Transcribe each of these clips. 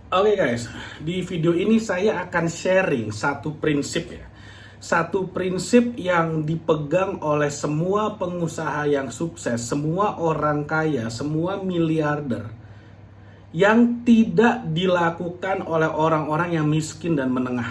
Oke guys, di video ini saya akan sharing satu prinsip ya. Satu prinsip yang dipegang oleh semua pengusaha yang sukses, semua orang kaya, semua miliarder. Yang tidak dilakukan oleh orang-orang yang miskin dan menengah.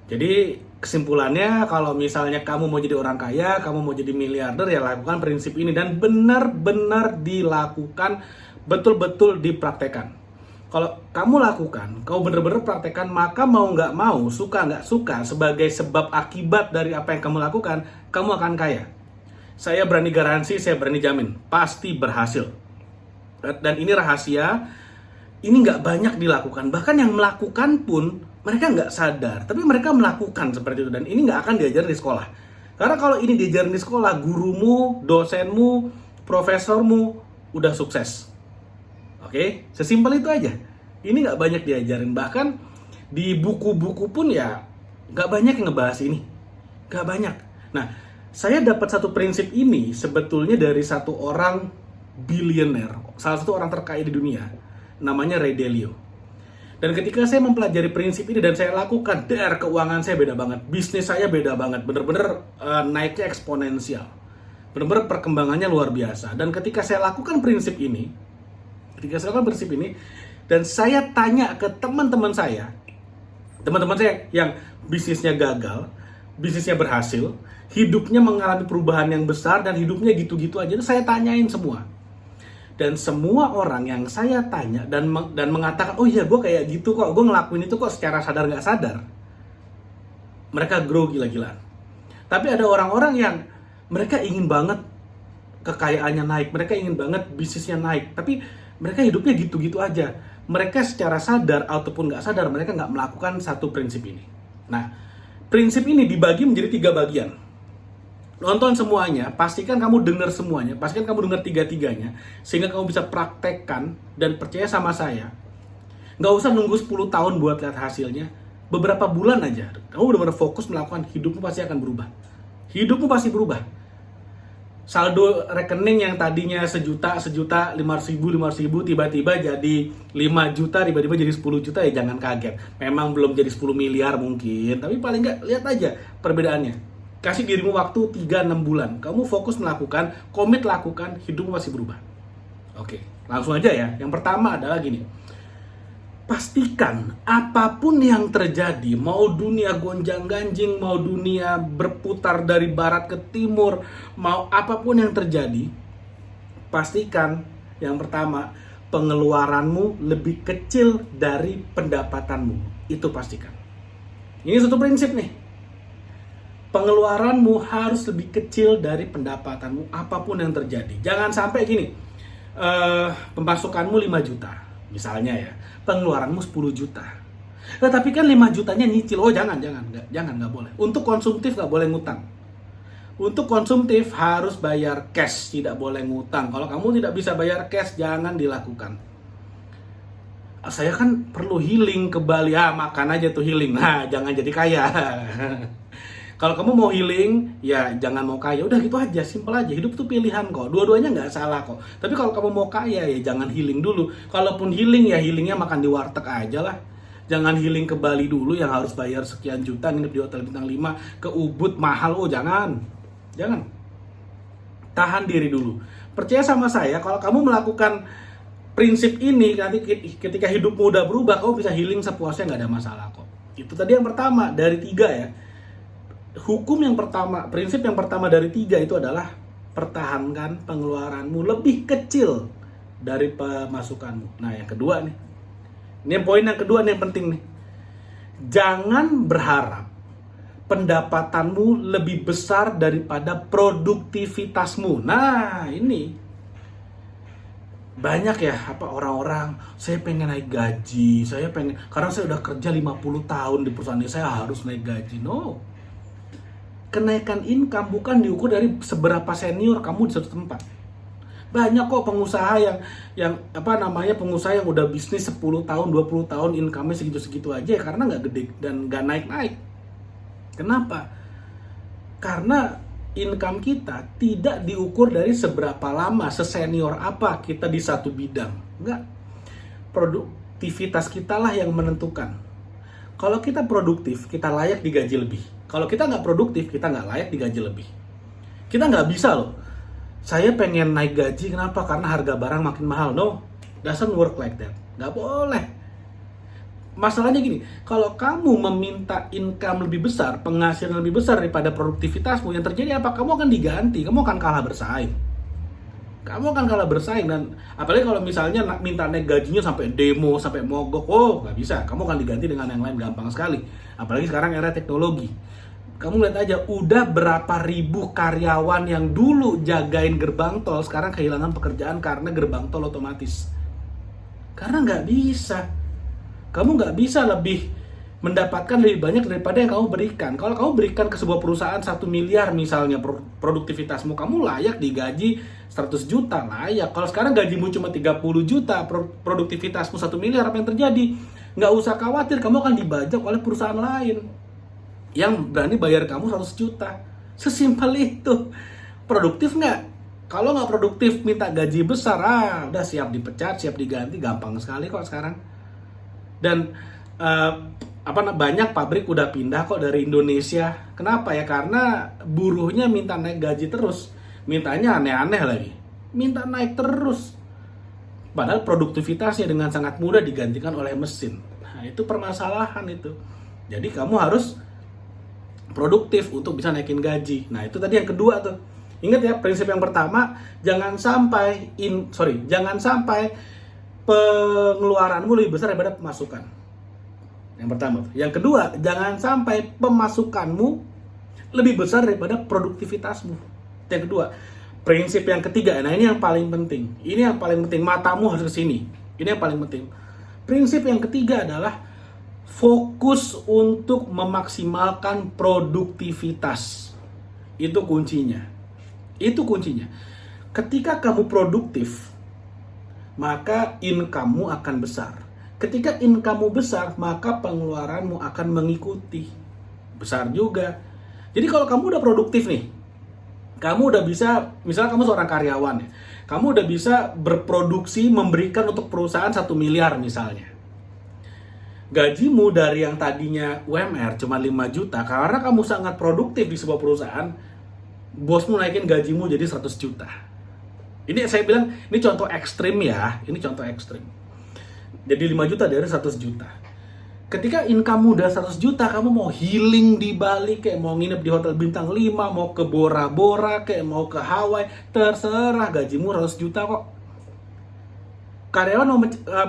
Jadi kesimpulannya kalau misalnya kamu mau jadi orang kaya, kamu mau jadi miliarder, ya lakukan prinsip ini. Dan benar-benar dilakukan, betul-betul dipraktekkan. Kalau kamu lakukan, kamu benar-benar praktekkan, maka mau nggak mau, suka nggak suka, sebagai sebab akibat dari apa yang kamu lakukan, kamu akan kaya. Saya berani garansi, saya berani jamin, pasti berhasil. Dan ini rahasia, ini nggak banyak dilakukan. Bahkan yang melakukan pun, mereka nggak sadar, tapi mereka melakukan seperti itu. Dan ini nggak akan diajarin di sekolah. Karena kalau ini diajarin di sekolah, gurumu, dosenmu, profesormu, udah sukses. Oke, sesimpel itu aja. Ini nggak banyak diajarin. Bahkan di buku-buku pun ya nggak banyak yang ngebahas ini. Nggak banyak. Nah, saya dapat satu prinsip ini sebetulnya dari satu orang billionaire, salah satu orang terkaya di dunia, namanya Ray Dalio. Dan ketika saya mempelajari prinsip ini dan saya lakukan, keuangan saya beda banget, bisnis saya beda banget, bener-bener naiknya eksponensial, bener-bener perkembangannya luar biasa. Dan ketika saya lakukan prinsip ini, dan saya tanya ke teman-teman saya yang bisnisnya gagal, bisnisnya berhasil, hidupnya mengalami perubahan yang besar dan hidupnya gitu-gitu aja, itu saya tanyain semua. Dan semua orang yang saya tanya dan mengatakan, oh iya gue kayak gitu kok, gue ngelakuin itu kok secara sadar nggak sadar, mereka grow gila-gilaan. Tapi ada orang-orang yang mereka ingin banget kekayaannya naik, mereka ingin banget bisnisnya naik, tapi mereka hidupnya gitu-gitu aja. Mereka secara sadar ataupun nggak sadar, mereka nggak melakukan satu prinsip ini. Nah, prinsip ini dibagi menjadi 3 bagian. Nonton semuanya, pastikan kamu dengar semuanya, pastikan kamu dengar 3-tiganya, sehingga kamu bisa praktekkan dan percaya sama saya. Nggak usah nunggu 10 tahun buat lihat hasilnya. Beberapa bulan aja, kamu benar-benar fokus melakukan, hidupmu pasti akan berubah. Hidupmu pasti berubah. Saldo rekening yang tadinya sejuta, 500.000, tiba-tiba jadi 5 juta, tiba-tiba jadi 10 juta, ya jangan kaget. Memang belum jadi 10 miliar mungkin, tapi paling nggak lihat aja perbedaannya. Kasih dirimu waktu 3-6 bulan. Kamu fokus melakukan, komit lakukan, hidupmu pasti berubah. Oke, langsung aja ya. Yang pertama adalah gini. Pastikan apapun yang terjadi, mau dunia gonjang-ganjing, mau dunia berputar dari barat ke timur, mau apapun yang terjadi, pastikan yang pertama, pengeluaranmu lebih kecil dari pendapatanmu. Itu pastikan. Ini satu prinsip nih. Pengeluaranmu harus lebih kecil dari pendapatanmu, apapun yang terjadi. Jangan sampai gini, pemasukanmu 5 juta. Misalnya ya, pengeluaranmu 10 juta. Nah, tapi kan 5 jutanya nyicil. Oh jangan, nggak boleh. Untuk konsumtif nggak boleh ngutang. Untuk konsumtif harus bayar cash, tidak boleh ngutang. Kalau kamu tidak bisa bayar cash, jangan dilakukan. Saya kan perlu healing ke Bali, makan aja tuh healing. Nah, jangan jadi kaya. Kalau kamu mau healing, ya jangan mau kaya. Udah gitu aja, simple aja. Hidup tuh pilihan kok. Dua-duanya nggak salah kok. Tapi kalau kamu mau kaya, ya jangan healing dulu. Kalaupun healing, ya healingnya makan di warteg aja lah. Jangan healing ke Bali dulu yang harus bayar sekian juta, nginep di hotel bintang 5, ke Ubud mahal. Oh jangan. Jangan. Tahan diri dulu. Percaya sama saya, kalau kamu melakukan prinsip ini, nanti ketika hidupmu udah berubah, kamu bisa healing sepuasnya, nggak ada masalah kok. Itu tadi yang pertama, dari 3 ya. Hukum yang pertama, prinsip yang pertama dari 3 itu adalah pertahankan pengeluaranmu lebih kecil dari pemasukanmu. Nah yang kedua nih, ini poin yang kedua nih yang penting nih. Jangan berharap pendapatanmu lebih besar daripada produktivitasmu. Nah ini banyak ya orang-orang, saya pengen naik gaji, karena saya udah kerja 50 tahun di perusahaan ini, saya harus naik gaji. No. Kenaikan income bukan diukur dari seberapa senior kamu di suatu tempat. Banyak kok pengusaha pengusaha yang udah bisnis 10 tahun, 20 tahun, income-nya segitu-segitu aja karena nggak gede dan nggak naik-naik. Kenapa? Karena income kita tidak diukur dari seberapa lama, sesenior apa kita di satu bidang. Enggak. produktivitas kita lah yang menentukan. Kalau kita produktif, kita layak digaji lebih. Kalau kita nggak produktif, kita nggak layak digaji lebih. Kita nggak bisa loh, saya pengen naik gaji, kenapa? Karena harga barang makin mahal. No, doesn't work like that. Nggak boleh. Masalahnya gini, kalau kamu meminta income lebih besar, penghasilan lebih besar daripada produktivitasmu, yang terjadi apa? Kamu akan diganti, kamu akan kalah bersaing. Kamu akan kalah bersaing, dan apalagi kalau misalnya minta naik gajinya sampai demo, sampai mogok, oh nggak bisa. Kamu akan diganti dengan yang lain gampang sekali. Apalagi sekarang era teknologi. Kamu lihat aja, udah berapa ribu karyawan yang dulu jagain gerbang tol, sekarang kehilangan pekerjaan karena gerbang tol otomatis. Karena nggak bisa. Kamu nggak bisa lebih mendapatkan lebih banyak daripada yang kamu berikan. Kalau kamu berikan ke sebuah perusahaan 1 miliar misalnya produktivitasmu, kamu layak digaji 100 juta, layak. Kalau sekarang gajimu cuma 30 juta, produktivitasmu 1 miliar, apa yang terjadi? Nggak usah khawatir, kamu akan dibajak oleh perusahaan lain yang berani bayar kamu 100 juta. Sesimpel itu. Produktif nggak? Kalau nggak produktif minta gaji besar, udah siap dipecat, siap diganti, gampang sekali kok sekarang. Dan banyak pabrik udah pindah kok dari Indonesia. Kenapa ya? Karena buruhnya minta naik gaji terus, mintanya aneh-aneh lagi, minta naik terus. Padahal produktivitasnya dengan sangat mudah digantikan oleh mesin. Nah, itu permasalahan itu. Jadi kamu harus produktif untuk bisa naikin gaji. Nah, itu tadi yang kedua tuh. Ingat ya, prinsip yang pertama, jangan sampai pengeluaranmu lebih besar daripada pemasukan. Yang pertama. Yang kedua, jangan sampai pemasukanmu lebih besar daripada produktivitasmu. Yang kedua. Prinsip yang ketiga, nah ini yang paling penting. Ini yang paling penting, matamu harus ke sini. Ini yang paling penting. Prinsip yang ketiga adalah fokus untuk memaksimalkan produktivitas. Itu kuncinya. Itu kuncinya. Ketika kamu produktif, maka income-mu akan besar. Ketika income-mu besar, maka pengeluaranmu akan mengikuti. Besar juga. Jadi kalau kamu udah produktif nih, kamu udah bisa, misalnya kamu seorang karyawan ya, kamu udah bisa berproduksi memberikan untuk perusahaan 1 miliar misalnya. Gajimu dari yang tadinya UMR cuma 5 juta, karena kamu sangat produktif di sebuah perusahaan, bosmu naikin gajimu jadi 100 juta. Ini saya bilang, ini contoh ekstrim ya, ini contoh ekstrim. Jadi 5 juta dari 100 juta. Ketika income udah 100 juta, kamu mau healing di Bali, kayak mau nginep di hotel bintang 5, mau ke Bora Bora, kayak mau ke Hawaii, terserah, gajimu 100 juta kok. Karyawan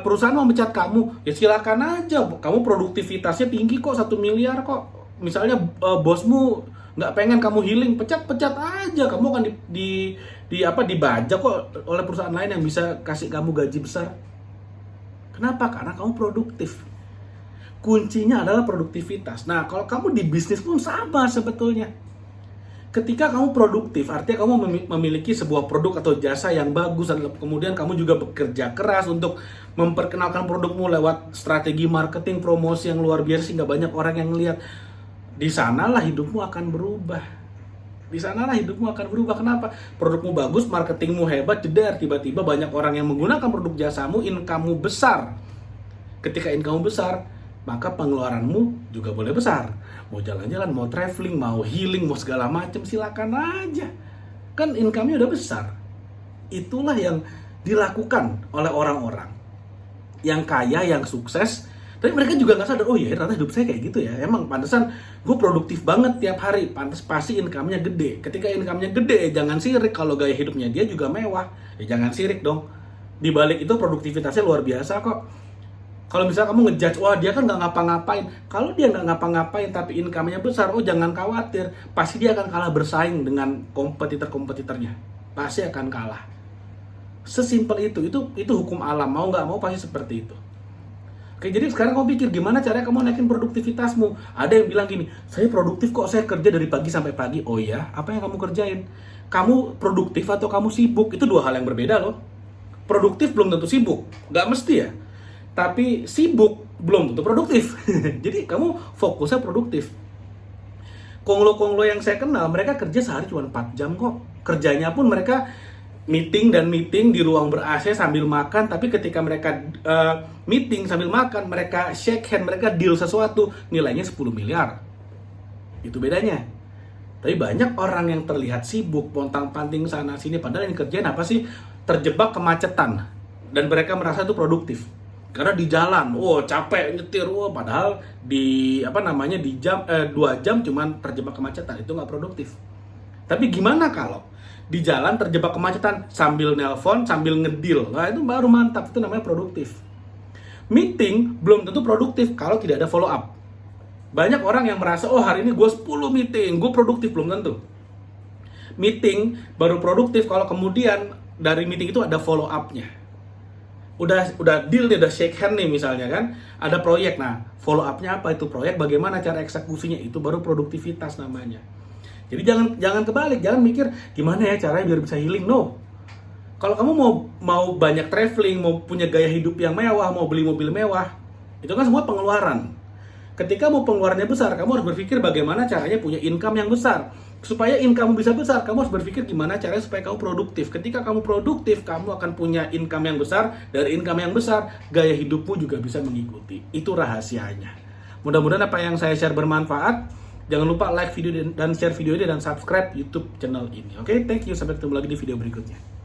perusahaan mau mecat kamu, ya silakan aja. Kamu produktivitasnya tinggi kok, 1 miliar kok. Misalnya bosmu nggak pengen kamu healing, pecat aja. Kamu akan dibajak kok oleh perusahaan lain yang bisa kasih kamu gaji besar. Kenapa? Karena kamu produktif. Kuncinya adalah produktivitas. Nah, kalau kamu di bisnis pun sama sebetulnya. Ketika kamu produktif, artinya kamu memiliki sebuah produk atau jasa yang bagus, dan kemudian kamu juga bekerja keras untuk memperkenalkan produkmu lewat strategi marketing, promosi yang luar biasa sehingga banyak orang yang melihat. Di sanalah hidupmu akan berubah. Di sanalah hidupmu akan berubah. Kenapa? Produkmu bagus, marketingmu hebat, jedar, tiba-tiba banyak orang yang menggunakan produk jasamu, income-mu besar. Ketika income-mu besar, maka pengeluaranmu juga boleh besar. Mau jalan-jalan, mau traveling, mau healing, mau segala macam, silakan aja. Kan income-nya udah besar. Itulah yang dilakukan oleh orang-orang yang kaya, yang sukses. Tapi mereka juga nggak sadar, oh iya ternyata hidup saya kayak gitu ya. Emang pantesan gue produktif banget tiap hari, pantes pasti income-nya gede. Ketika income-nya gede, jangan sirik. Kalau gaya hidupnya dia juga mewah, ya jangan sirik dong. Di balik itu produktivitasnya luar biasa kok. Kalau misalnya kamu ngejudge, wah dia kan nggak ngapa-ngapain. Kalau dia nggak ngapa-ngapain tapi income-nya besar, oh jangan khawatir. Pasti dia akan kalah bersaing dengan kompetitor-kompetitornya. Pasti akan kalah. Sesimpel itu hukum alam. Mau nggak mau pasti seperti itu. Oke, jadi sekarang kamu pikir gimana caranya kamu naikin produktivitasmu. Ada yang bilang gini, saya produktif kok, saya kerja dari pagi sampai pagi. Oh iya, apa yang kamu kerjain? Kamu produktif atau kamu sibuk? Itu dua hal yang berbeda loh. Produktif belum tentu sibuk, nggak mesti ya. Tapi sibuk belum tentu produktif. Jadi kamu fokusnya produktif. Konglo-konglo yang saya kenal, mereka kerja sehari cuma 4 jam kok. Kerjanya pun mereka meeting dan meeting di ruang ber-AC sambil makan, tapi ketika mereka meeting sambil makan, mereka shake hand, mereka deal sesuatu, nilainya 10 miliar. Itu bedanya. Tapi banyak orang yang terlihat sibuk, pontang-panting sana sini, padahal yang kerjaan apa sih? Terjebak kemacetan. Dan mereka merasa itu produktif. Karena di jalan, capek nyetir, padahal di di jam 2 jam cuman terjebak kemacetan, itu nggak produktif. Tapi gimana kalau di jalan terjebak kemacetan sambil nelpon, sambil ngedil? Nah, itu baru mantap, itu namanya produktif. Meeting belum tentu produktif kalau tidak ada follow up. Banyak orang yang merasa, hari ini gue 10 meeting, gue produktif, belum tentu. Meeting baru produktif kalau kemudian dari meeting itu ada follow up-nya. Udah deal nih, udah shake hand nih misalnya kan, ada proyek, nah follow up-nya apa itu proyek, bagaimana cara eksekusinya, itu baru produktivitas namanya. Jadi jangan kebalik, jangan mikir gimana ya caranya biar bisa healing. No. Kalau kamu mau banyak traveling, mau punya gaya hidup yang mewah, mau beli mobil mewah, itu kan semua pengeluaran. Ketika mau pengeluarannya besar, kamu harus berpikir bagaimana caranya punya income yang besar. Supaya income bisa besar, kamu harus berpikir gimana caranya supaya kamu produktif. Ketika kamu produktif, kamu akan punya income yang besar. Dari income yang besar, gaya hidupmu juga bisa mengikuti. Itu rahasianya. Mudah-mudahan apa yang saya share bermanfaat. Jangan lupa like video dan share video ini dan subscribe YouTube channel ini. Oke, thank you. Sampai ketemu lagi di video berikutnya.